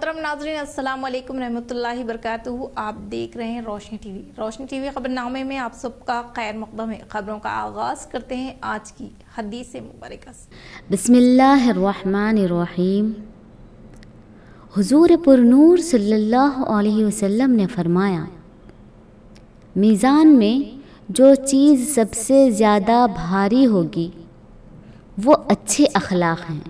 मोहतरम नाज़रीन, अस्सलाम वालेकुम रहमतुल्लाहि बरकातुहू। आप देख रहे हैं रोशनी टीवी। रोशनी टीवी खबरनामे में आप सबका खैर मक़दम है। खबरों का आगाज़ करते हैं आज की हदीस मुबारक से। बिस्मिल्लाहिर्रहमानिर्रहीम। हुजूर पुरनूर सल्लल्लाहु अलैहि वसल्लम ने फरमाया, मीज़ान में जो चीज़ सबसे ज़्यादा भारी होगी वो अच्छे अखलाक हैं,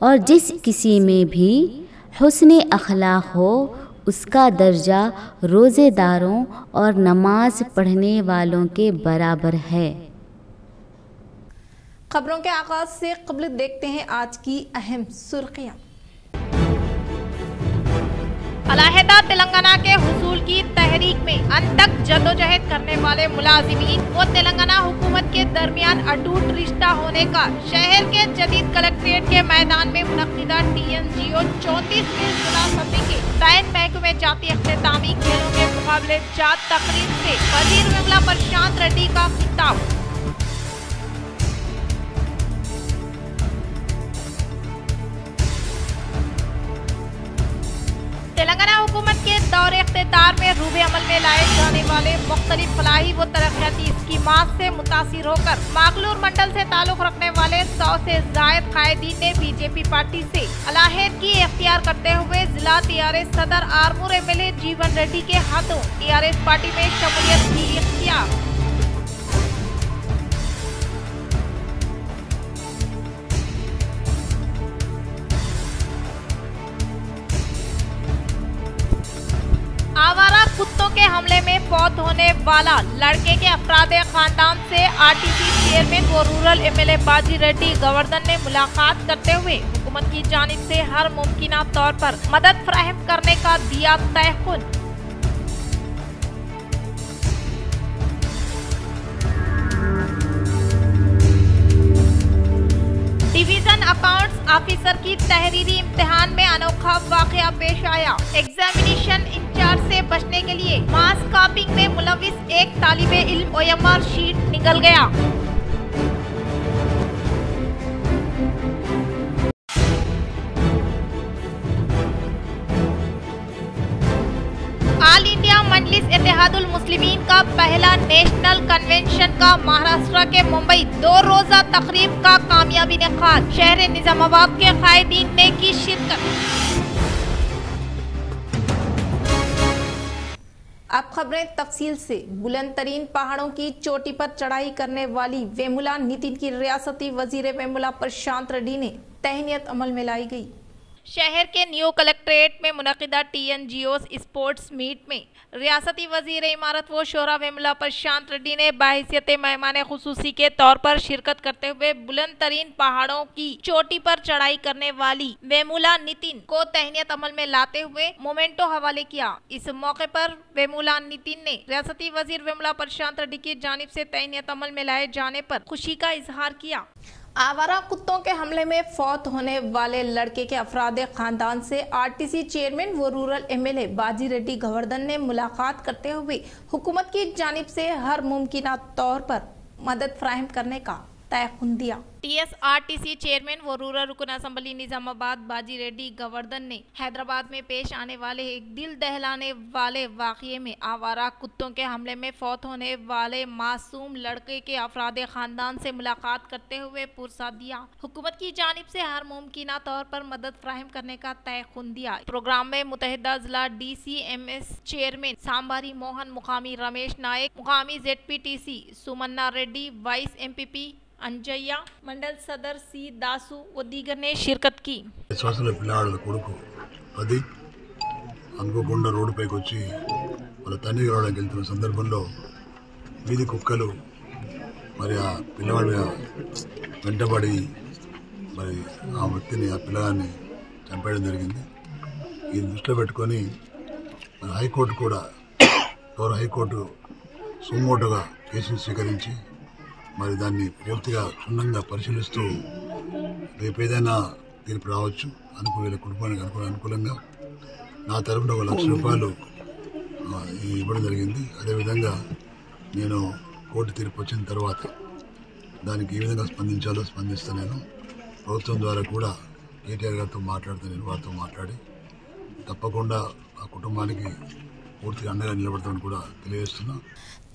और जिस किसी में भी हुस्न अखलाक हो उसका दर्जा रोज़ेदारों और नमाज पढ़ने वालों के बराबर है। खबरों के आगाज से क़ब्ल देखते हैं आज की अहम सुर्खियां। अलहदा तेलंगाना के हुसूल की तहरीक में अनतक जद्दोजहद करने वाले मुलाजिमीन व तेलंगाना हुकूमत के दरमियान अटूट रिश्ता होने का शहर के जदीद कलेक्ट्रेट के मैदान में मुनक्किदा TNGO 34वीं जिला समिति के साइन महकमे जाती अख्तितामी खेलों के मुकाबले जात तकरीब से वजीर विमला प्रशांत रेड्डी का खिताब। तेलंगाना हुकूमत के दौरे इख्तियार में रूबे अमल में लाए जाने वाले मुख्तलिफ फलाही व तरक्याती स्कीमात से मुतासिर होकर मागलूर मंडल से ताल्लुक रखने वाले 100 से जायद कायदीन ने बीजेपी पार्टी से अलहदगी इख्तियार करते हुए जिला TRS सदर आरमूर MLA जीवन रेड्डी के हाथों TRS पार्टी में शमूलियत की इख्तियार। आवारा कुत्तों के हमले में फौत होने वाला लड़के के अफराद खानदान से RTC चेयरमैन व रूरल MLA बाजी रेड्डी गवर्धन ने मुलाकात करते हुए हुकूमत की जानिब से हर मुमकिना तौर पर मदद फराहम करने का दिया तयक़ुन। डिवीजन अकाउंट्स ऑफिसर की तहरीरी इम्तिहान में अनोखा वाकया पेश आया। एग्जामिनेशन इंचार्ज से बचने के लिए मास कॉपिंग में मुलविस एक तालिबे इल्म OMR शीट निकल गया। ऑल इंडिया मजलिस इत्तेहादुल मुस्लिमीन का पहला नेशनल कन्वेंशन का महाराष्ट्र के मुंबई 2 रोजा तकरीब का कामयाबी इनेकाद। शहर निजामाबाद के कायदीन ने की शिरकत। अब खबरें तफसील से। बुलंद तरीन पहाड़ों की चोटी पर चढ़ाई करने वाली वेमुला नितिन की रियासती वजीर वेमुला प्रशांत रेड्डी ने तहनीत अमल में लाई गई। शहर के न्यू कलेक्ट्रेट में मुनक्किदा TNGO स्पोर्ट्स मीट में रियासती वजीर इमारत व शोरा वेमुला प्रशांत रेड्डी ने बाहिसियत मेहमान खुसूसी के तौर पर शिरकत करते हुए बुलंद तरीन पहाड़ों की चोटी पर चढ़ाई करने वाली वेमुला नितिन को तहनीत अमल में लाते हुए मोमेंटो हवाले किया। इस मौके पर वेमुला नितिन ने रियासती वजीर वेमुला प्रशांत रेड्डी की जानिब से तहनीत अमल में लाए जाने पर खुशी का इजहार किया। आवारा कुत्तों के हमले में फौत होने वाले लड़के के अफराद खानदान से RTC चेयरमैन व रूरल MLA बाजी रेड्डी गवर्धन ने मुलाकात करते हुए हुकूमत की जानिब से हर मुमकिना तौर पर मदद फराहम करने का तयक़ुन दिया। RTC चेयरमैन व रूरल रुकन असम्बली निजामाबाद बाजी रेड्डी गवर्धन ने हैदराबाद में पेश आने वाले एक दिल दहलाने वाले वाक़ये में आवारा कुत्तों के हमले में फौत होने वाले मासूम लड़के के अफराद खानदान से मुलाकात करते हुए पुरसा दिया। हुकूमत की जानिब से हर मुमकिना तौर पर मदद फराहम करने का तयक़ुन दिया। प्रोग्राम में मुतहदा जिला DCMS चेयरमैन सांबारी मोहन, मुकामी रमेश नायक, मुकामी ZPTC Somanna Reddy, vice MPP अंजయ్య, मंडल सदर C दासु व दीगर ने शिरकत की। పిల్లాడు కొడుకు అది అనుకోకుండా రోడ్డుపైకి వచ్చి వాళ్ళ తండ్రి రావడానికి వెళ్తున్న సందర్భంలో వీధి కుక్కలు మరి ఆ పిల్లవాడి వెంటబడి మరి ఆ వ్యక్తిని ఆ పిల్లగాన్ని చంపేయడం జరిగింది। ఇది దృష్టిలో పెట్టుకొని హైకోర్టు కూడా గౌరవ హైకోర్టు సుమోటోగా కేసును స్వీకరించి మరి దాన్ని పూర్తిగా క్షుణ్ణంగా పరిశీలిస్తూ రేపు ఏదైనా తీర్పు రావచ్చు వీళ్ళ కుటుంబానికి అనుకూలంగా నా తరఫున ₹1,00,000 ఇవ్వడం జరిగింది। అదేవిధంగా నేను కోర్టు తీర్పు వచ్చిన తర్వాత దానికి ఏ విధంగా స్పందించాలో స్పందిస్తాను। ప్రభుత్వం ద్వారా కూడా కేటీఆర్ గారితో మాట్లాడితే నేను వారితో మాట్లాడి తప్పకుండా ఆ కుటుంబానికి పూర్తిగా అండగా నిలబడతామని కూడా తెలియజేస్తున్నా।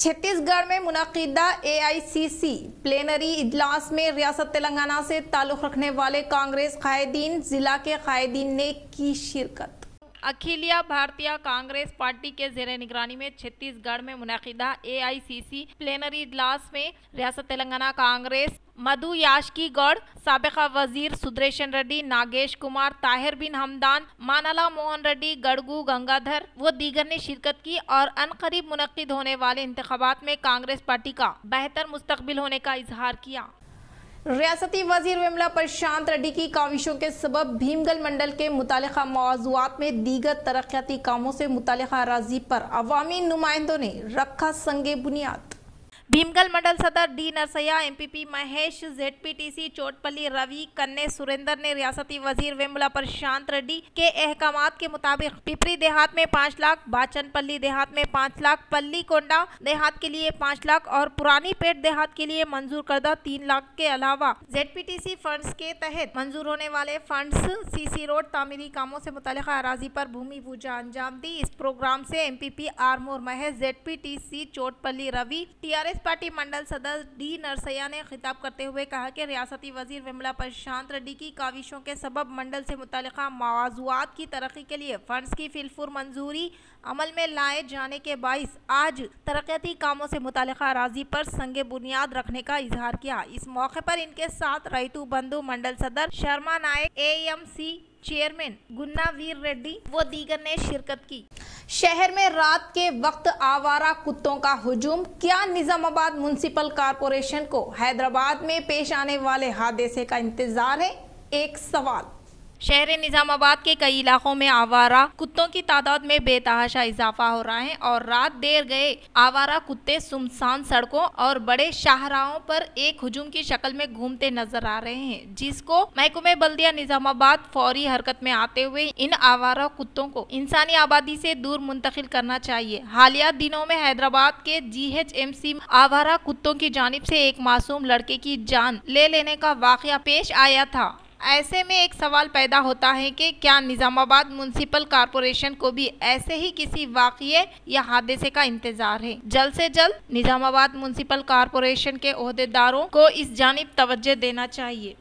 छत्तीसगढ़ में मुनक़िदा AICC प्लेनरी इजलास में रियासत तेलंगाना से ताल्लुक़ रखने वाले कांग्रेस कायदीन जिला के कायदीन ने की शिरकत। अखिल भारतीय कांग्रेस पार्टी के ज़ेरे निगरानी में छत्तीसगढ़ में मुनक़िदा AICC प्लेनरी इजलास में रियासत तेलंगाना कांग्रेस मधु याशकी गौड़, साबिका वजीर सुदर्शन रेड्डी, नागेश कुमार, ताहिर बिन हमदान, मानला मोहन रेड्डी, गड़गू गंगाधर व दीगर ने शिरकत की और अनकरीब मुनक़िद होने वाले इंतखाबात में कांग्रेस पार्टी का बेहतर मुस्तकबिल होने का इजहार किया। रियासती वजीर विमला प्रशांत रेड्डी की काविशों के सबब भीमगल मंडल के मुतालिका मौज़ूआत में दीगर तरक्याती कामों से मुतालिका अराज़ी पर अवामी नुमाइंदों ने रखा संगे बुनियाद। भीमगल मंडल सदर D Narsaiah, MPP Mahesh, ZPTC Chotpalli Ravi, Kanne Surendra ने रियासती वजीर विमला प्रशांत रेड्डी के अहकामात के मुताबिक पिपरी देहात में 5 लाख, बाचनपल्ली देहात में 5 लाख, पल्ली कोंडा देहात के लिए 5 लाख और पुरानी पेट देहात के लिए मंजूर करदा 3 लाख के अलावा ZPTC फंड्स के तहत मंजूर होने वाले फंड्स CC रोड तामीरी कामों से मुतालिका अराजी पर भूमि पूजा अंजाम दी। इस प्रोग्राम से MPP Armoor Mahesh, ZPTC Chotpalli Ravi, TRS party mandal सदर डी नरसैया ने खिताब करते हुए कहा कि रियासती वजीर विमला प्रशांत रेड्डी की काविशों के सबब मंडल से मुतालिका मौज़ूआत की तरक्की के लिए फंड्स की फिलफुर मंजूरी अमल में लाए जाने के बाइस आज तरक्याती कामों से मुतालिका अराजी पर संगे बुनियाद रखने का इजहार किया। इस मौके पर इनके साथ रैतु बंधु मंडल सदर शर्मा नायक, AMC चेयरमैन गुन्ना वीर रेड्डी व दीगर ने शिरकत की। शहर में रात के वक्त आवारा कुत्तों का हुजूम, क्या निजामाबाद म्युनिसिपल कॉरपोरेशन को हैदराबाद में पेश आने वाले हादसे का इंतजार है? एक सवाल। शहर निजामाबाद के कई इलाकों में आवारा कुत्तों की तादाद में बेतहाशा इजाफा हो रहा है और रात देर गए आवारा कुत्ते सुनसान सड़कों और बड़े शाहराहों पर एक हुजूम की शक्ल में घूमते नजर आ रहे हैं, जिसको महकमे बल्दिया निजामाबाद फौरी हरकत में आते हुए इन आवारा कुत्तों को इंसानी आबादी से दूर मुंतकिल करना चाहिए। हालिया दिनों में हैदराबाद के GHMC आवारा कुत्तों की जानिब से एक मासूम लड़के की जान ले लेने का वाकया पेश आया था। ऐसे में एक सवाल पैदा होता है कि क्या निजामाबाद म्युनिसिपल कॉरपोरेशन को भी ऐसे ही किसी वाक़ये या हादसे का इंतजार है? जल्द से जल्द निजामाबाद म्युनिसिपल कॉरपोरेशन के ओहदेदारों को इस जानिब तवज्जो देना चाहिए।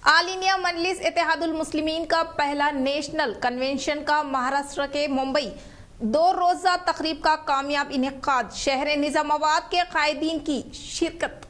ऑल इंडिया मजलिस इत्तेहादुल मुस्लिमीन का पहला नेशनल कन्वेंशन का महाराष्ट्र के मुंबई 2 रोज़ा तकरीब का कामयाब इनेकाद, शहर निजामाबाद के कायदीन की शिरकत।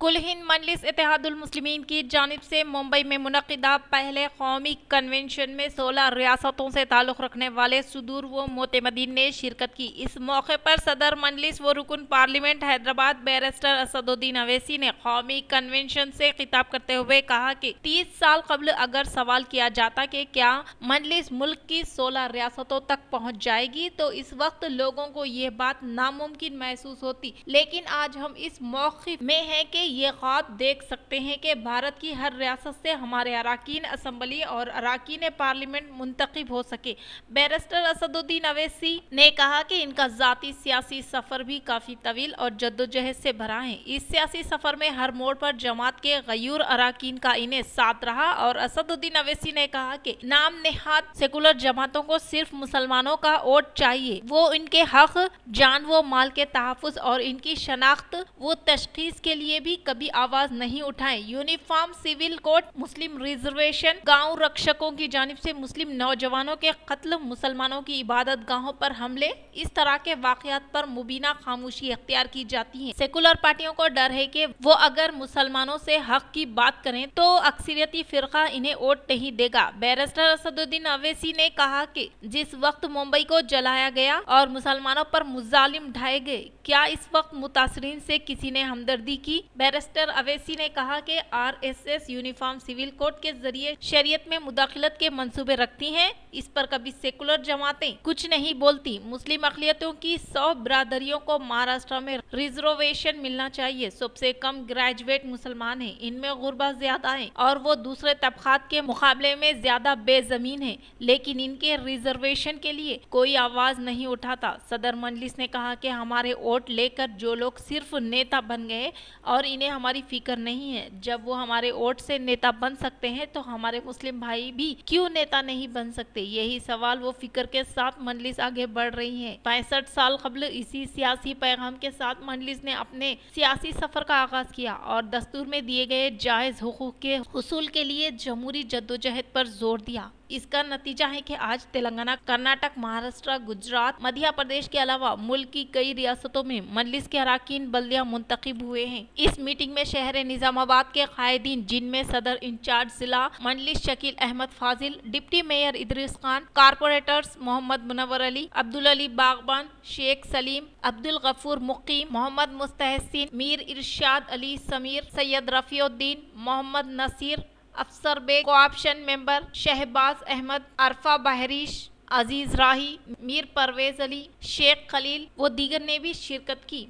कुल हिंद मजलिस इत्तेहादुल मुस्लिमीन की जानिब से मुंबई में मुनक़िदा पहले कौमी कन्वेंशन में 16 रियासतों से ताल्लुक़ रखने वाले सुदूर व मोतमदीन ने शिरकत की। इस मौके पर सदर मजलिस व रुकन पार्लियामेंट हैदराबाद बैरिस्टर असदुद्दीन अवैसी ने कौमी कन्वेंशन से खिताब करते हुए कहा कि 30 साल कबल अगर सवाल किया जाता कि क्या मजलिस मुल्क की 16 रियासतों तक पहुँच जाएगी तो इस वक्त लोगों को ये बात नामुमकिन महसूस होती, लेकिन आज हम इस मौक़िफ़ में हैं कि ये ख्वाब देख सकते हैं कि भारत की हर रियासत से हमारे अराकीन असम्बली और अराकीन पार्लियामेंट मुंतखब हो सके। बैरिस्टर असदुद्दीन अवैसी ने कहा कि इनका ज़ाती सियासी सफ़र भी काफ़ी तवील और जद्दोजहद से भरा है। इस सियासी सफ़र में हर मोड़ पर जमात के गयूर अराकीन का इन्हें साथ रहा और असदुद्दीन अवैसी ने कहा कि नाम नेहाद सेकुलर जमातों को सिर्फ मुसलमानों का वोट चाहिए, वो इनके हक, जान व माल के तहफ़्फ़ुज़ और इनकी शनाख्त व तशख़ीस के लिए भी कभी आवाज नहीं उठाएं। यूनिफॉर्म सिविल कोड, मुस्लिम रिजर्वेशन, गांव रक्षकों की जानिब से मुस्लिम नौजवानों के कत्ल, मुसलमानों की इबादत गाहों पर हमले, इस तरह के वाक़यात पर मुबीना खामोशी अख्तियार की जाती है। सेकुलर पार्टियों को डर है कि वो अगर मुसलमानों से हक की बात करें तो अक्सरियती फिरका इन्हें वोट नहीं देगा। बैरिस्टर असदुद्दीन अवैसी ने कहा कि जिस वक्त मुंबई को जलाया गया और मुसलमानों पर मुजालिम ढाए गए, क्या इस वक्त मुतासरीन से किसी ने हमदर्दी की? बैरिस्टर अवैसी ने कहा कि RSS यूनिफॉर्म सिविल कोड के जरिए शरीयत में मुदाखलत के मंसूबे रखती हैं, इस पर कभी सेकुलर जमातें कुछ नहीं बोलती। मुस्लिम अक़लियतों की 100 बिरादरियों को महाराष्ट्र में रिजर्वेशन मिलना चाहिए। सबसे कम ग्रेजुएट मुसलमान हैं, इनमें गुर्बा ज्यादा है और वो दूसरे तबकात के मुकाबले में ज्यादा बेजमीन है, लेकिन इनके रिजर्वेशन के लिए कोई आवाज नहीं उठाता। सदर मजलिस ने कहा कि हमारे वोट लेकर जो लोग सिर्फ नेता बन गए और इन इन्हें हमारी फिक्र नहीं है। जब वो हमारे वोट से नेता बन सकते हैं तो हमारे मुस्लिम भाई भी क्यों नेता नहीं बन सकते? यही सवाल वो फिक्र के साथ मजलिस आगे बढ़ रही है। 65 साल कबल इसी सियासी पैगाम के साथ मजलिस ने अपने सियासी सफर का आगाज किया और दस्तूर में दिए गए जायज हुकूक के हुसूल के लिए जमहूरी जद्दोजहद पर जोर दिया। इसका नतीजा है कि आज तेलंगाना, कर्नाटक, महाराष्ट्र, गुजरात, मध्य प्रदेश के अलावा मुल्क की कई रियासतों में मजलिस के अरकान बल्दिया मुंतखब हुए हैं। इस मीटिंग में शहर निजामाबाद के कायदीन, जिनमें सदर इंचार्ज जिला Majlis Shakeel Ahmed Fazil, deputy mayor Idris Khan, corporators Mohammed Munawwar Ali, Abdul Ali Bagban, Sheikh Salim, Abdul Ghafoor मुकीम, मोहम्मद मुस्तहसिन, मीर इरशाद अली समीर, सैयद रफीउद्दीन, मोहम्मद नसीर, अफसर बेग, कोऑप्शन मेंबर शहबाज अहमद, अरफा बहरीश, अजीज राही, मीर परवेज अली, शेख खलील व दीगर ने भी शिरकत की।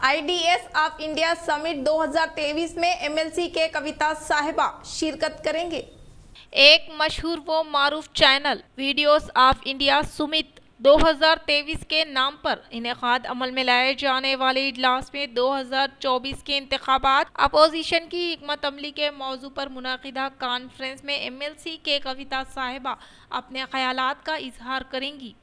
आईडीएस ऑफ इंडिया समिट 2023 में एमएलसी के कविता साहिबा शिरकत करेंगे। एक मशहूर व मारूफ channel videos of India summit 2023 के नाम पर इनेकाद अमल में लाए जाने वाले इजलास में 2024 के इंतखाबात, अपोजिशन की हिकमत अमली के मौजू पर मुनाकिदा कॉन्फ्रेंस में एमएलसी के कविता साहिबा अपने ख्यालात का इजहार करेंगी।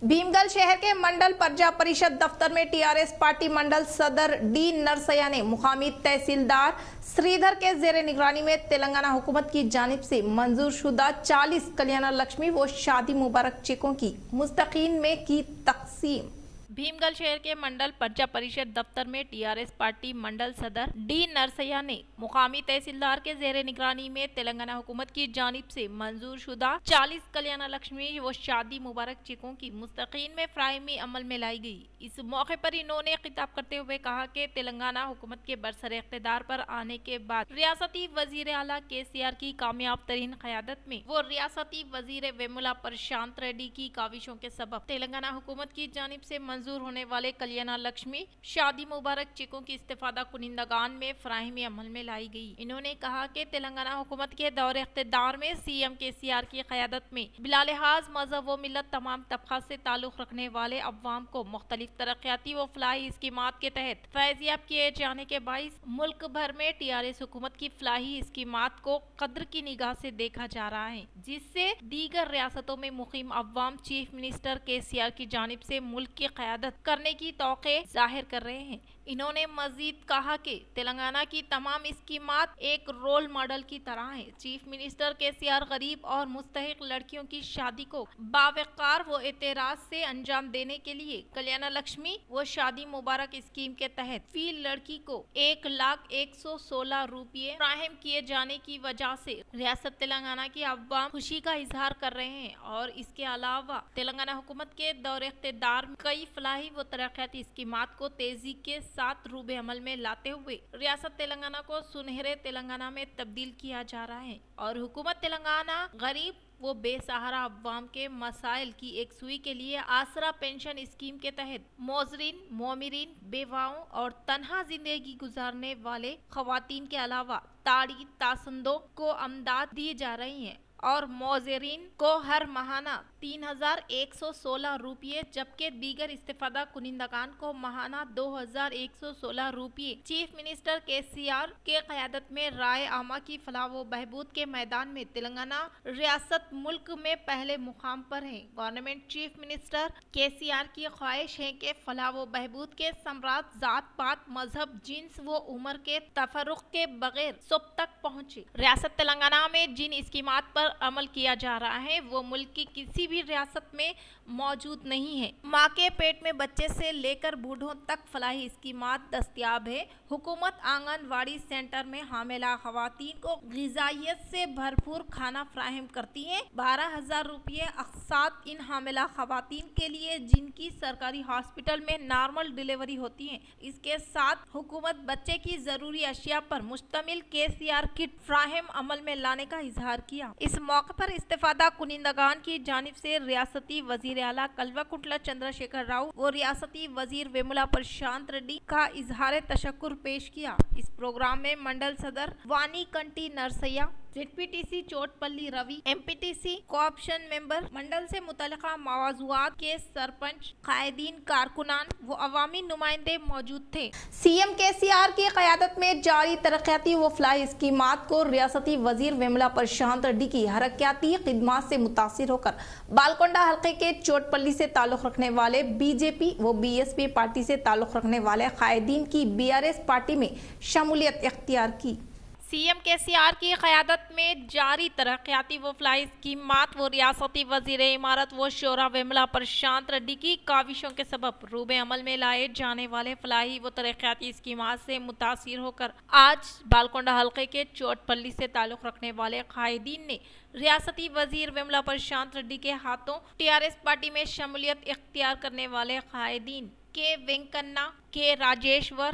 भीमगल शहर के मंडल प्रजा परिषद दफ्तर में टीआरएस पार्टी मंडल सदर डी नरसैया ने मुकामी तहसीलदार श्रीधर के जेर निगरानी में तेलंगाना हुकूमत की जानिब से मंजूर शुदा 40 कल्याण लक्ष्मी व शादी मुबारक चेकों की मुस्तकीन में की तकसीम। भीमगल शहर के मंडल प्रजा परिषद दफ्तर में टीआरएस पार्टी मंडल सदर डी नरसैया ने मुकामी तहसीलदार के जेर निगरानी में तेलंगाना हुकूमत की जानिब से मंजूर शुदा 40 कल्याण लक्ष्मी व शादी मुबारक चेकों की मुस्तकीन में फ्राहमी अमल में लाई गई। इस मौके पर इन्होंने खिताब करते हुए कहा कि तेलंगाना हुकूमत के बरसरे इख्तिदार पर आने के बाद रियासती वजीर आला केसीआर की कामयाब तरीन क़यादत में वो रियासती वजीर वेमुला प्रशांत रेड्डी की काविशों के सबब तेलंगाना हुकूमत की जानिब से मंजूर होने वाले कल्याण लक्ष्मी शादी मुबारक चेकों की इस्तेफादा कुनिंदगान में फ्राहमी अमल में लाई गई। इन्होंने कहा कि तेलंगाना हुकूमत के दौरे इख्तिदार में सीएम केसीआर की क़यादत में बिलालिहाज मजहब व मिलत तमाम तबका से ताल्लुक रखने वाले अवाम को मुख्तलिफ तरक्याती व फलाही स्कीमात के तहत फैजियाब किए जाने के बाइस मुल्क भर में टीआरएस हुकूमत की फलाही स्कीमात को कद्र की निगाह से देखा जा रहा है, जिससे दीगर रियासतों में मुकीम अवाम चीफ मिनिस्टर केसीआर की जानिब से मुल्क की क़यादत करने की तौक़े जाहिर कर रहे हैं। इन्होंने मजीद कहा कि तेलंगाना की तमाम स्कीमात एक रोल मॉडल की तरह है। चीफ मिनिस्टर केसीआर गरीब और मुस्तहिक लड़कियों की शादी को बावकार व एतराज से अंजाम देने के लिए कल्याण लक्ष्मी व शादी मुबारक स्कीम के तहत फी लड़की को 1,116 रुपये फ्राहम किए जाने की वजह से रियासत तेलंगाना की अवाम खुशी का इजहार कर रहे हैं और इसके अलावा तेलंगाना हुकूमत के दौरे इख्तिदार में कई फलाही व तरक्याती स्कीमात को तेजी के साथ रूबे अमल में लाते हुए रियासत तेलंगाना को सुनहरे तेलंगाना में तब्दील किया जा रहा है और हुकूमत तेलंगाना गरीब वो बेसहारा अवाम के मसाइल की एक सुई के लिए आसरा पेंशन स्कीम के तहत मोजरीन, मोमिरीन, बेवाओं और तन्हा जिंदगी गुजारने वाले खवातीन के अलावा ताड़ी तासंदों को अमदाद दी जा रही है और मोजरीन को हर माहाना 3,116 रुपये जबकि दीगर इस्तेफादा कुनिंदगान को माहाना 2,116 रुपये चीफ मिनिस्टर केसीआर के क़यादत में राय आमा की फलाह व बहबूद के मैदान में तेलंगाना रियासत मुल्क में पहले मुकाम पर है। गवर्नमेंट चीफ मिनिस्टर केसीआर की ख्वाहिश है कि फलाह व बहबूद के सम्राट जात पात मजहब जिन्स व उम्र के तफरुक के बगैर सब तक पहुँचे। रियासत तेलंगाना में जिन स्कीमात पर अमल किया जा रहा है वो मुल्क की किसी भी रियासत में मौजूद नहीं है। माँ के पेट में बच्चे से लेकर बूढ़ों तक फलाही स्कीमात दस्तियाब है। हुकूमत आंगनवाड़ी सेंटर में हामिला खवातीन को ग़िज़ाइयत से भरपूर खाना फ्राहम करती है। 12,000 रुपये अक़सात इन हामिला खवातीन के लिए जिनकी सरकारी हॉस्पिटल में नॉर्मल डिलीवरी होती है। इसके साथ हुकूमत बच्चे की जरूरी अशिया पर मुश्तमिल केसीआर किट फ्राहम अमल में लाने का इजहार किया। इस मौके पर इस्तेफादा कुनिंदगान की जानिब से रियासती वजीर आला कल्वाकुंटला चंद्रशेखर राव व रियासती वजीर वेमुला प्रशांत रेड्डी का इजहार तशक्कुर पेश किया। इस प्रोग्राम में मंडल सदर Vani Kanti Narsaiah, ZPTC Chotpalli Ravi, MPTC cooption member, mandal से मुतल्लिका मवाज़ूआत के सरपंच, कायदीन, कारकुनान व अवामी नुमाइंदे मौजूद थे। सीएम केसीआर की क़यादत में जारी तरक्याती व फलाही स्कीमात को रियासती वजीर विमला प्रशांत रेड्डी की हरक्याती खिदमात से मुतासिर होकर बालकोंडा हल्के के चोटपल्ली से ताल्लुक़ रखने वाले बीजेपी व बीएसपी पार्टी से ताल्लुक़ रखने वाले कायदीन की बीआरएस पार्टी में शमूलियत इख्तियार की। सीएम केसीआर की क़यादत में जारी तरक्याती व फलाही स्कीमात व रियासती वजीर इमारत व शोरा विमला प्रशांत रेड्डी की काविशों के सबब रूबे अमल में लाए जाने वाले फलाही व तरक्याती स्कीमात से मुतासिर होकर आज बालकोंडा हल्के के चोटपल्ली से ताल्लुक़ रखने वाले कायदीन ने रियासती वजीर विमला प्रशांत रेड्डी के हाथों टीआरएस पार्टी में शमूलियत इख्तियार करने वाले कायदीन K Venkanna, K Rajeshwar,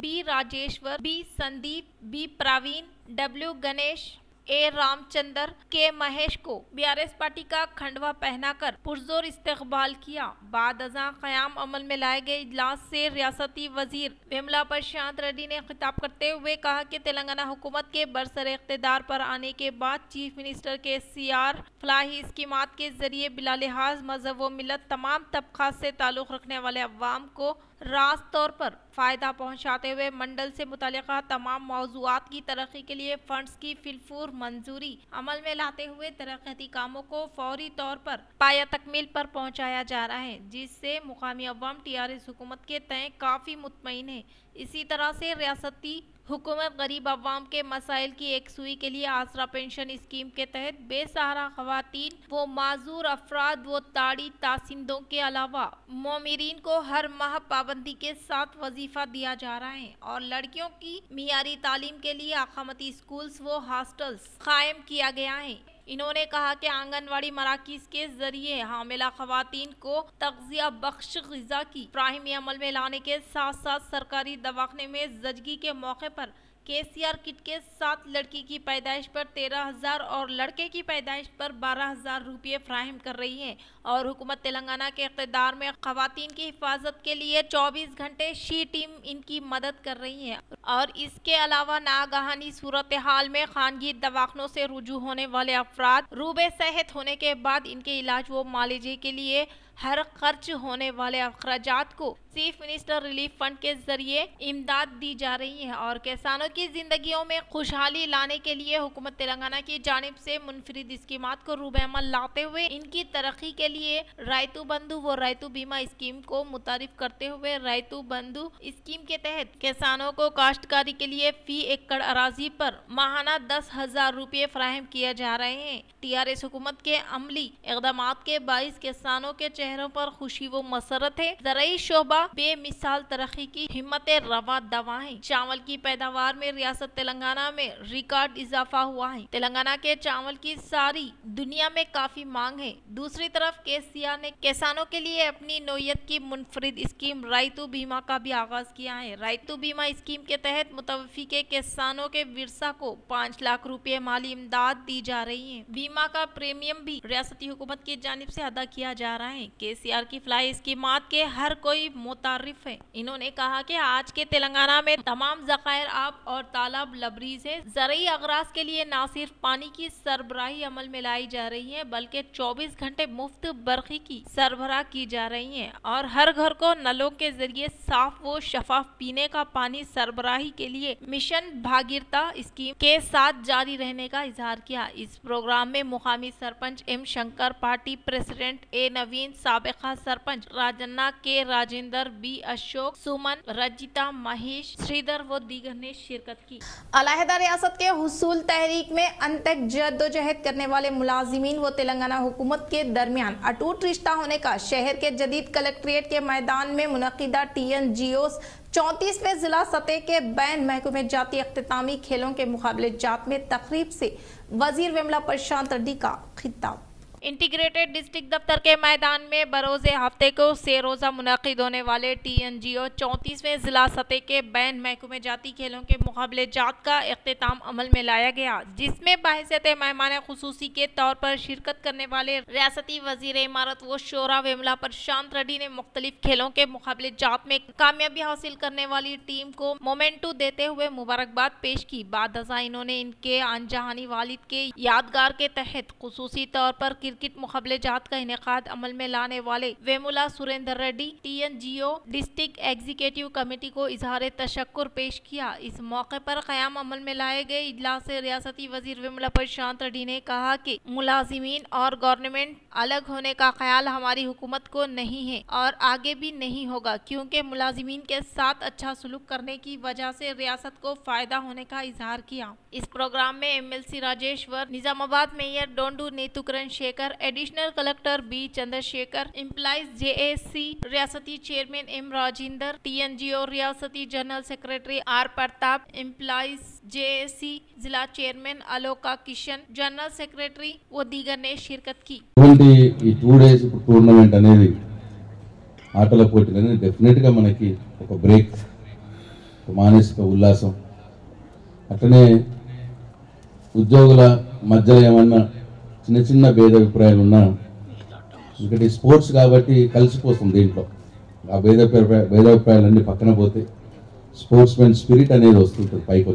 B Sandeep, B Praveen, W Ganesh, A Ramchandra, K Mahesh को बीआरएस पार्टी का खंडवा पहनाकर पुरजोर इस्तकबाल किया। बाद अज़ां क़याम अमल में लाए गए इजलास से रियासती वजीर विमला प्रशांत रेड्डी ने खिताब करते हुए कहा कि तेलंगाना हुकूमत के बरसर इक़्तिदार पर आने के बाद चीफ मिनिस्टर केसीआर फलाही स्कीमात के जरिए बिला लिहाज मजहब व मिलत तमाम तबक़ात से ताल्लुक़ रखने वाले अवाम को रास्त तौर पर फ़ायदा पहुंचाते हुए मंडल से मुतल्लिका तमाम मौज़ूआत की तरक्की के लिए फंड्स की फिलफूर मंजूरी अमल में लाते हुए तरक्याती कामों को फौरी तौर पर पाया तकमील पर पहुंचाया जा रहा है, जिससे मुकामी अवाम टीआरएस हुकूमत के तय काफ़ी मुतमईन है। इसी तरह से रियासती हुकूमत गरीब अवाम के मसाइल की एकसुई के लिए आसरा पेंशन स्कीम के तहत बेसहारा खवातीन व माजूर अफराद व ताड़ी तासिंदों के अलावा मोमिरीन को हर माह पाबंदी के साथ वजीफा दिया जा रहा है और लड़कियों की मियारी तालीम के लिए अकामती स्कूल्स व हॉस्टल्स कायम किया गया है। इन्होंने कहा कि आंगनवाड़ी मराकिज के जरिए हामिला खवातीन को तग़ज़िया बख्श ग़िज़ा की फ्राहमी अमल में लाने के साथ साथ सरकारी दवाखाने में ज़चगी के मौके पर केसीआर किट के साथ लड़की की पैदाइश पर 13,000 और लड़के की पैदाइश पर 12,000 रुपये फ्राहम कर रही है और हुकूमत तेलंगाना के इक़्तिदार में ख़वातीन की हिफाजत के लिए 24 घंटे शी टीम इनकी मदद कर रही है और इसके अलावा नागहानी सूरत हाल में खानगी दवाखानों से रुजू होने वाले अफराद रूबे सेहत होने के बाद इनके इलाज व मालिजे के लिए हर खर्च होने वाले अखराजात को चीफ मिनिस्टर रिलीफ फंड के जरिए इमदाद दी जा रही है और किसानों की जिंदगियों में खुशहाली लाने के लिए हुकूमत तेलंगाना की जानिब से मुनफरिद स्कीमात को रूबे अमल लाते हुए इनकी तरक्की के लिए रायतू बंधु व रायतू बीमा स्कीम को मुतारिफ करते हुए रायतू बंधु स्कीम के तहत किसानों को काश्तकारी के लिए फी एकड़ अराजी पर माहाना 10,000 रुपये फराहम किए जा रहे हैं। टीआरएस हुकूमत के अमली इक़दामात के बाइस किसानों के चेहरों पर खुशी व मसरत है। ज़राई शोबा बेमिसाल तरक्की की हिम्मत रवा दवा है। चावल की पैदावार में रियासत तेलंगाना में रिकॉर्ड इजाफा हुआ है। तेलंगाना के चावल की सारी दुनिया में काफी मांग है। दूसरी तरफ केसीआर ने किसानों के लिए अपनी नौयत की मुनफरिद स्कीम रायतू बीमा का भी आगाज किया है। रायतू बीमा स्कीम के तहत मुतवफ़ी के किसानों के विरसा को 5 लाख रुपए माली इमदाद दी जा रही है। बीमा का प्रीमियम भी रियासती हुकूमत की जानिब से अदा किया जा रहा है। केसीआर की फलाही स्कीमात के हर कोई मुतारिफ है। इन्होंने कहा कि आज के तेलंगाना में तमाम ज़खायर आब और तालाब लबरीज है। ज़रूरी अगराज के लिए न सिर्फ पानी की सरबराही अमल में लाई जा रही है बल्कि 24 घंटे मुफ्त बरखी की सरबराह की जा रही है और हर घर को नलों के जरिए साफ व शफाफ पीने का पानी सरबराही के लिए मिशन भागीरथा स्कीम के साथ जारी रहने का इजहार किया। इस प्रोग्राम में मुकामी sarpanch M Shankar, party president A Naveen, साबिका सरपंच राजन्ना, के राजेंद्र, बी अशोक, सुमन, रजिता, महेश, श्रीधर व दीगर ने शिरकत की। अलहदा रियासत के हुसूल तहरीक में अंतक जद्दोजहद करने वाले मुलाजिमीन व तेलंगाना हुकूमत के दरमियान अटूट रिश्ता होने का शहर के जदीद कलेक्ट्रेट के मैदान में मुनक़िदा TNGOs 34वें जिला सतह के बैन महकमे जाती अख्तितामी खेलों के मुकाबले जात में तकरीब से वजीर विमला प्रशांत रेड्डी का खिताब। इंटीग्रेटेड डिस्ट्रिक्ट दफ्तर के मैदान में बरोज़े हफ्ते को 6 रोजा मुनाकिद होने वाले TNGO 34वें जिला सतह के बैन महकमे जाती खेलों के मुकाबले जात का इख्तिताम अमल में लाया गया, जिसमें बहैसियत मेहमान खुसूसी के तौर पर शिरकत करने वाले रियासती वजीर इमारत व शोरा वेमुला प्रशांत रेड्डी ने मुख्तलिफ खेलों के मुकाबले जात में कामयाबी हासिल करने वाली टीम को मोमेंटो देते हुए मुबारकबाद पेश की। बाद अज़ा इन्होंने इनके अनजहानी वालिद के यादगार के तहत खुसूसी तौर पर क्रिकेट मुकाबले जात का इनेकाद अमल में लाने वाले Vemula Surendra Reddy TNGO district executive committee को इजहार तशक्कुर पेश किया। इस मौके पर क़याम अमल में लाए गए इजलास से रियासती वजीर वेमुला प्रशांत रेड्डी ने कहा कि मुलाजिमीन और गवर्नमेंट अलग होने का ख्याल हमारी हुकूमत को नहीं है और आगे भी नहीं होगा, क्योंकि मुलाजिमीन के साथ अच्छा सलूक करने की वजह से रियासत को फायदा होने का इजहार किया। इस प्रोग्राम में MLC Rajeshwar, Nizamabad mayor Dandu Neetukiran Shekhar, additional collector B Chandrashekhar, employees JAC रियासती चेयरमैन M राजेंद्र, TNGO रियासती general secretary R Pratap, employees JAC जिला chairman Aloka Kishan, general secretary व दीगर ने शिरकत की। ఈ 2 డేస్ టూర్నమెంట్ అనేది ఆటల పోటీలు అనేది డెఫినెట్గా మనకి ఒక బ్రేక్, ఒక మానసిక ఉల్లాసం, అట్లనే ఉద్యోగుల మధ్యలో ఏమన్నా చిన్న చిన్న భేదాభిప్రాయాలు ఉన్నా ఇంకటి స్పోర్ట్స్ కాబట్టి కలిసిపోతుంది దీంట్లో. ఆ భేదాభిప్రాయాలన్నీ పక్కన పోతే స్పోర్ట్స్ మెన్ స్పిరిట్ అనేది వస్తుంటుంది, పైకి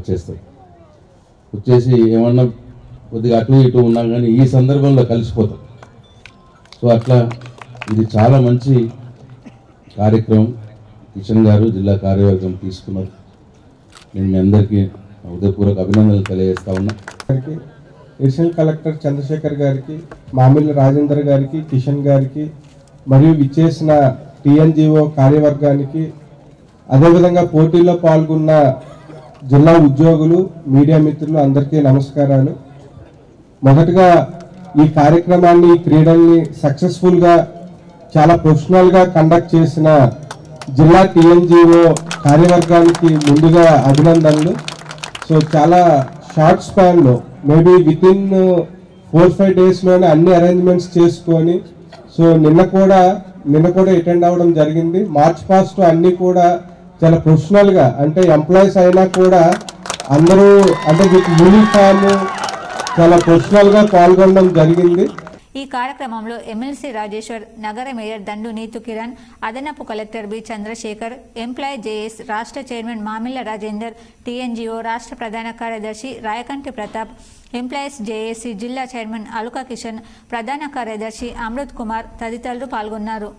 వచ్చేసి ఏమన్నా కొద్దిగా అటు ఇటు ఉన్నా కానీ ఈ సందర్భంలో కలిసిపోతాం. సో అట్లా ఇది చాలా మంచి కార్యక్రమం కిషన్ గారు జిల్లా కార్యవర్గం తీసుకున్నారు. నేను మీ అందరికీ హృదయపూర్వక అభినందనలు తెలియజేస్తా ఉన్నా. అడిషనల్ కలెక్టర్ చంద్రశేఖర్ గారికి, మామిళ్ళ రాజేందర్ గారికి, కిషన్ గారికి మరియు విచ్చేసిన TNGO కార్యవర్గానికి, అదేవిధంగా పోటీల్లో పాల్గొన్న జిల్లా ఉద్యోగులు, మీడియా మిత్రులు అందరికీ నమస్కారాలు. మొదటగా ఈ కార్యక్రమాన్ని, ఈ క్రీడల్ని సక్సెస్ఫుల్గా చాలా ప్రొఫెషనల్గా కండక్ట్ చేసిన జిల్లా TNGO కార్యవర్గానికి ముందుగా అభినందనలు. సో చాలా షార్ట్ స్పాన్లో మేబీ వితిన్ 4-5 డేస్లోనే అన్ని అరేంజ్మెంట్స్ చేసుకొని, సో నిన్న కూడా అటెండ్ అవ్వడం జరిగింది. మార్చ్ పాస్ట్ అన్నీ కూడా చాలా ప్రొఫెషనల్గా, అంటే ఎంప్లాయీస్ అయినా కూడా అందరూ అంటే విత్ యూనిఫామ్ చాలా ప్రొఫెషనల్గా పాల్గొనడం జరిగింది. ఈ కార్యక్రమంలో MLC రాజేశ్వర్, నగర మేయర్ దండు నీతు కిరణ్, అదనపు collector B Chandrashekar, employee JS రాష్ట్ర చైర్మన్ మామిళ్ళ రాజేందర్, TNGO రాష్ట్ర ప్రధాన కార్యదర్శి రాయకంటి ప్రతాప్, ఎంప్లాయీస్ JAC జిల్లా చైర్మన్ అలుకా కిషన్, ప్రధాన కార్యదర్శి అమృత్ కుమార్ తదితరులు పాల్గొన్నారు.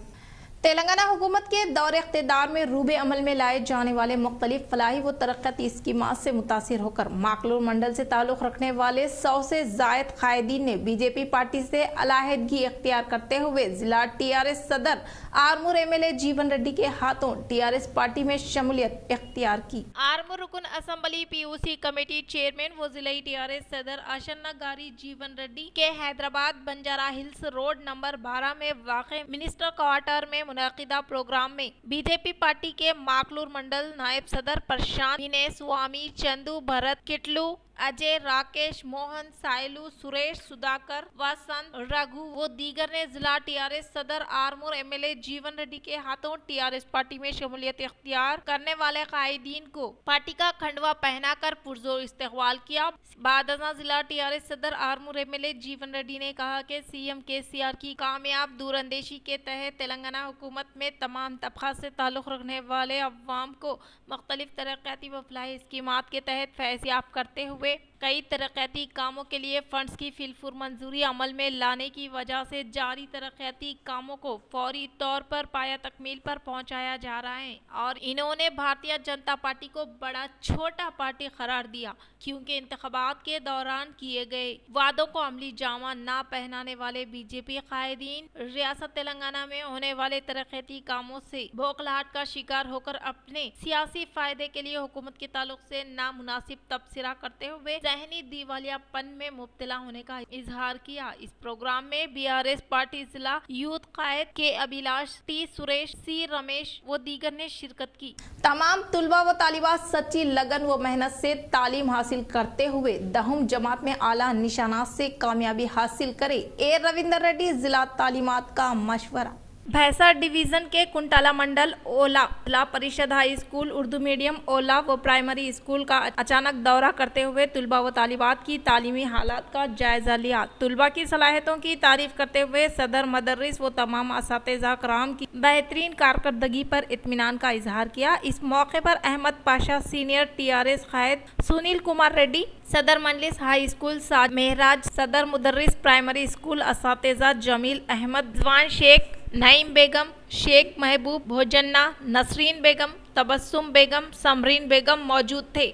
तेलंगाना हुकूमत के दौर इख्तिदार में रूबे अमल में लाए जाने वाले मुख्तलिफ फलाही व तरक्याती स्कीमात से मुतासिर होकर माकलूर मंडल से ताल्लुक़ रखने वाले 100 से ज़ायद कायदीन ने BJP पार्टी से अलहदगी इख्तियार करते हुए जिला TRS सदर आरमूर MLA जीवन रेड्डी के हाथों TRS पार्टी में शमूलियत इख्तियार की। आरमूर रुकन असम्बली PUC कमेटी चेयरमैन व जिलाई TRS सदर आशन्ना गारी जीवन रेड्डी के Hyderabad Banjara hills road number 12 में वाक़े मिनिस्टर क्वार्टर में मुनाकिदा प्रोग्राम में BJP पार्टी के माकलूर मंडल नायब सदर प्रशांत, विनय स्वामी, चंदू, भरत, किटलू, अजय, राकेश, मोहन, साइलू, सुरेश, सुधाकर, वसंत, रघु व दीगर ने जिला TRS सदर आरमूर MLA जीवन रेड्डी के हाथों TRS पार्टी में शमूलियत इख्तियार करने वाले कायदीन को पार्टी का खंडवा पहनाकर पुरजोर इस्तकबाल किया। बाद जिला TRS सदर आरमूर MLA जीवन रेड्डी ने कहा कि CM KCR की कामयाब दूरंदेशी के तहत तेलंगाना हुकूमत में तमाम तबका से ताल्लुक़ रखने वाले अवाम को मुख्तलिफ तरक्याती व फलाही स्कीमात के तहत फैज़याब करते हुए कई तरक्याती कामों के लिए फंड्स की फिलफूर मंजूरी अमल में लाने की वजह से जारी तरक्याती कामों को फौरी तौर पर पाया तकमील पर पहुंचाया जा रहा है। और इन्होंने भारतीय जनता पार्टी को बड़ा छोटा पार्टी करार दिया, क्योंकि इंतखाबात के दौरान किए गए वादों को अमली जामा ना पहनाने वाले BJP कायदीन रियासत तेलंगाना में होने वाले तरक्याती कामों से बौखलाहट का शिकार होकर अपने सियासी फायदे के लिए हुकूमत के ताल्लुक से नामुनासिब तबसरा करते हुए जहनी दिवालियापन में मुब्तला होने का इजहार किया। इस प्रोग्राम में बीआरएस पार्टी जिला यूथ कायद के अभिलाष, टी सुरेश, सी रमेश व दीगर ने शिरकत की। तमाम तुलबा व तालिबात सच्ची लगन व मेहनत से तालीम हासिल करते हुए 10वीं जमात में आला निशानात से कामयाबी हासिल करे, ए रविंदर रेड्डी जिला तालीमात का मशवरा। भैंसा डिवीजन के कुंटाला मंडल ओला जिला परिषद हाई स्कूल उर्दू मीडियम ओला व प्राइमरी स्कूल का अचानक दौरा करते हुए तुलबा व तालिबात की तालीमी हालात का जायजा लिया। तुलबा की सलाहियतों की तारीफ करते हुए सदर मदरस व तमाम असातिज़ा कराम की बेहतरीन कारकर्दगी पर इत्मीनान का इजहार किया। इस मौके पर अहमद पाशा सीनियर टीआरएस कायद, सुनील कुमार रेड्डी सदर मंजलिस हाई स्कूल साज मेहराज, सदर मुदर्रिस प्राइमरी स्कूल असातिज़ा जमील अहमद, जवान शेख, नईम बेगम, शेख महबूब, भोजन्ना, नसरीन बेगम, तबस्सुम बेगम, समरीन बेगम मौजूद थे।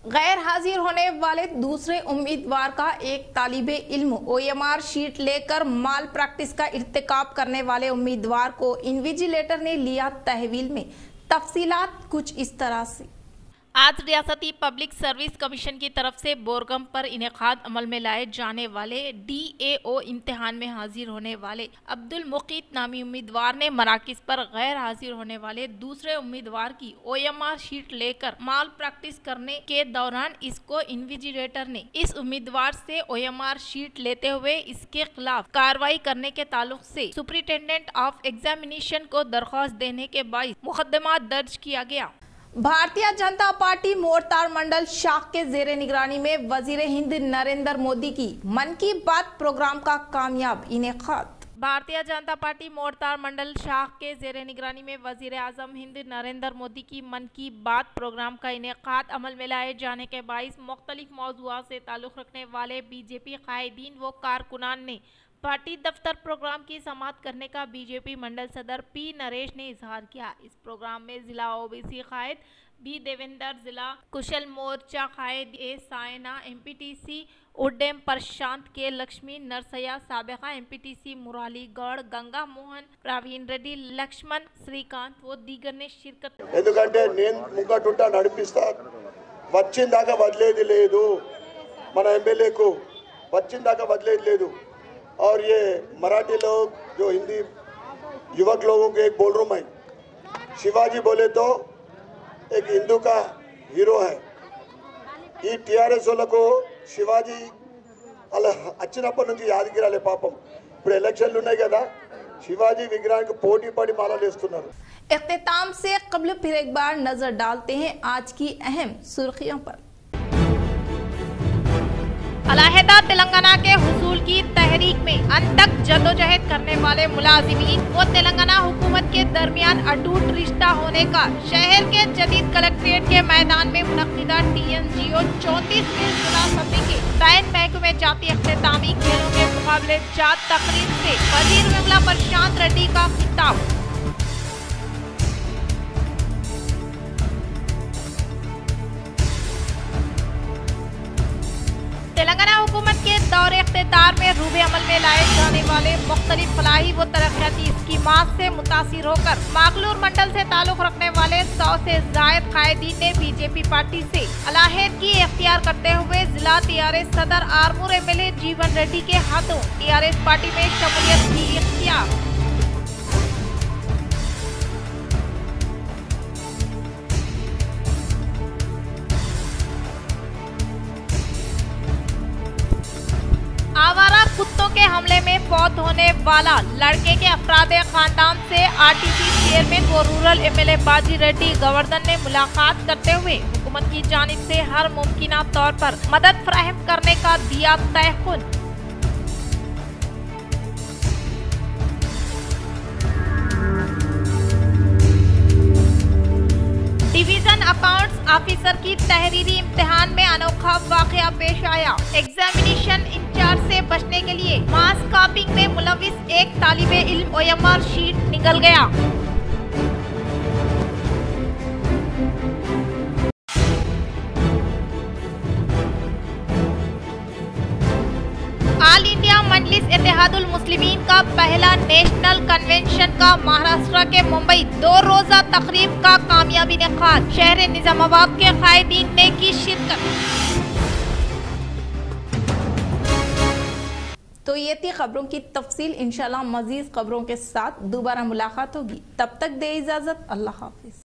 गैर हाजिर होने वाले दूसरे उम्मीदवार का एक तालिबे इल्म OMR शीट लेकर माल प्रैक्टिस का इर्तिकाब करने वाले उम्मीदवार को इन्विजिलेटर ने लिया तहवील में। तफसीलात कुछ इस तरह से। आज रियासती पब्लिक सर्विस कमीशन की तरफ से बोरगम पर इनेकाद अमल में लाए जाने वाले DAO इम्तिहान में हाजिर होने वाले अब्दुल मुकीत नामी उम्मीदवार ने मराकिज पर गैर हाजिर होने वाले दूसरे उम्मीदवार की OMR शीट लेकर माल प्रैक्टिस करने के दौरान इसको इन्विजिलेटर ने इस उम्मीदवार से OMR शीट लेते हुए इसके खिलाफ कार्रवाई करने के ताल्लुक से सुपरिटेंडेंट ऑफ एग्जामिनेशन को दरख्वास्त देने के बाइस मुकदमा दर्ज किया गया। भारतीय जनता पार्टी मोरतार मंडल शाख के जेरे निगरानी में वजीर हिंद नरेंद्र मोदी की मन की बात प्रोग्राम का कामयाब इनेकाद। भारतीय जनता पार्टी मोरतार मंडल शाख के जेरे निगरानी में वजीर आजम हिंद नरेंद्र मोदी की मन की बात प्रोग्राम का इनेकाद अमल में लाए जाने के बाइस मुख्तलिफ मौज़ूआत से ताल्लुक़ रखने वाले बीजेपी कायदीन व कारकुनान ने पार्टी दफ्तर प्रोग्राम की समाअत करने का बीजेपी मंडल सदर P नरेश ने इजहार किया। इस प्रोग्राम में जिला OBC कायद B देवेंद्र, जिला कुशल मोर्चा कायद A सायना, MPTC उड्डयन प्रशांत के लक्ष्मी नरसया, साबिका MPTC मुराली गौड़, गंगा मोहन, प्रवीण रेड्डी, लक्ष्मण, श्रीकांत व दीगर ने शिरकत। ఎందుకంటే నేను ముంగటుంటా నడిపిస్తా, వచ్చిందాకా వదిలేది లేదు, మన ఎమ్మెల్యేకు వచ్చిందాకా వదిలేది లేదు। और ये मराठी लोग जो हिंदी युवक लोगों को एक बोल रहा हूँ मैं, शिवाजी बोले तो एक हिंदू का हीरो है। ये TRS वालों शिवाजी అలా వచ్చినప్పటి నుంచి యాదగిరాలే పాపం। ఇప్పుడు ఎలక్షన్లు ఉన్నాయి కదా, शिवाजी विग्रहाనికి పోటీ పడి మాలలు వేస్తున్నారు। इख्तिताम से कबल फिर एक बार नजर डालते हैं आज की अहम सुर्खियों पर। अलहदा तेलंगाना के हुसूल की तहरीक में अनतक जदोजहद करने वाले मुलाजिमीन व तेलंगाना हुकूमत के दरमियान अटूट रिश्ता होने का शहर के जदीद कलेक्ट्रेट के मैदान में मुनक्किदा TNGO 34वें जिला सतह के सैन महकमे जाती अख्तितामी खेलों के मुकाबले जात तकरीब से वजीर ममला प्रशांत रेड्डी का खिताब। तेलंगाना हुकूमत के दौरे इख्तितार में रूबे अमल में लाए जाने वाले मुख्तलिफ फलाही व तरक्याती स्कीमात से मुतासिर होकर मागलूर मंडल से ताल्लुक़ रखने वाले 100 से जायद कायदीन ने बीजेपी पार्टी से अलहदगी इख्तियार करते हुए जिला TRS सदर आरमूर MLA जीवन रेड्डी के हाथों TRS पार्टी में शमूलियत की इख्तियार। आवारा कुत्तों के हमले में फौत होने वाला लड़के के अफरादे खानदान से RTC चेयरमैन व रूरल MLA बाजी रेड्डी गवर्धन ने मुलाकात करते हुए हुकूमत की जानिब से हर मुमकिना तौर पर मदद फराहम करने का दिया तयक़ुन। डिवीजन अकाउंट्स ऑफिसर की तहरीरी इम्तिहान में अनोखा वाकया पेश आया। एग्जामिनेशन इंचार्ज से बचने के लिए मास कॉपिंग में मुलविस एक तालिबे इल्म OMR शीट निकल गया। ऑल इंडिया मजलिस इत्तेहादुल मुस्लिमीन का पहला नेशनल कन्वेंशन का महाराष्ट्र के मुंबई 2 रोजा तकरीब का कामयाबी इनेकाद। शहर निजामाबाद के कायदीन ने की शिरकत। तो ये थी खबरों की तफसील। इंशाल्लाह मजीद खबरों के साथ दोबारा मुलाकात होगी। तब तक दे इजाजत। अल्लाह हाफिज।